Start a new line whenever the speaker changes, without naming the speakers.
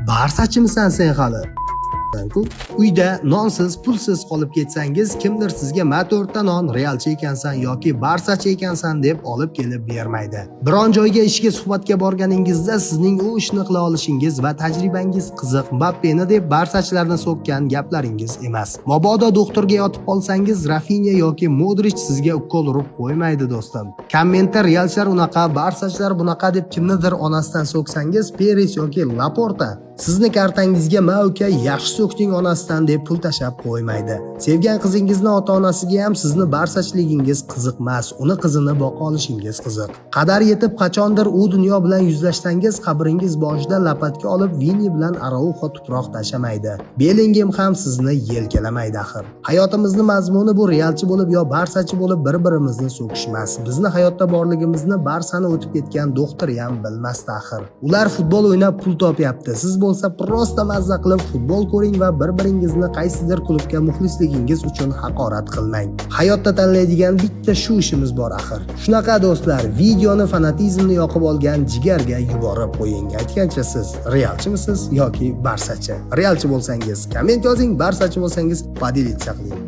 Barsachimisan sen hali? Uyda nonsiz, pulsiz qolib ketsangiz, kimdir sizga "Ma-to'rtta non, realchi ekansan yoki barsachi ekansan" deb olib kelib bermaydi. Biron joyga ishga suhbatga borganingizda sizning u ishni qila olishingiz va tajribangiz qiziq Mbappeni deb barsachilarni so'kkan gaplaringiz emas. Mabodo doktorga yotib qolsangiz, Rafinha yoki Modrich sizga ukol urib qo'ymaydi do'stim. Kommentda realchilar unaqa, barsachilar bunaqa deb kimnidir onasidan so'ksangiz, Peres yoki Laporta sizni kartangizga "Ma uka, yaxshi so'kding onasidan" deb pul tashab qo'ymaydi. Sevgan qizingizni ota-onasiga ham sizni barsachligingiz qiziqmas, uni qizini boqa olishingiz qiziq. Qadar yetib qachondir u dunyo bilan yuzlashsangiz, qabringiz boshida lapatga olib Vini bilan Araujo tuproq tashamaydi. Belingem ham sizni yelkalamaydi axir. Hayotimizning mazmuni bu realchi bo'lib yo barsachi bo'lib bir-birimizni so'kishmas. Bizni hayotda borligimizni Barsani o'tib ketgan doktor ham bilmasdi axir. Ular futbol o'ynab pul topyapti. Siz bo'lsa prosta mazza qilib futbol ko'ring va bir-biringizni qaysidir klubga muxlisligingiz uchun haqorat qilmang. Hayotda tanlaydigan bitta shu ishimiz bor axir. Shunaqa do'stlar, videoni fanatizmni yoqib olgan jigarga yuborib qo'ying. Aytgancha siz realchimisiz yoki barsachi? Realchi bo'lsangiz komment yozing, barsachi bo'lsangiz podelitsa qiling.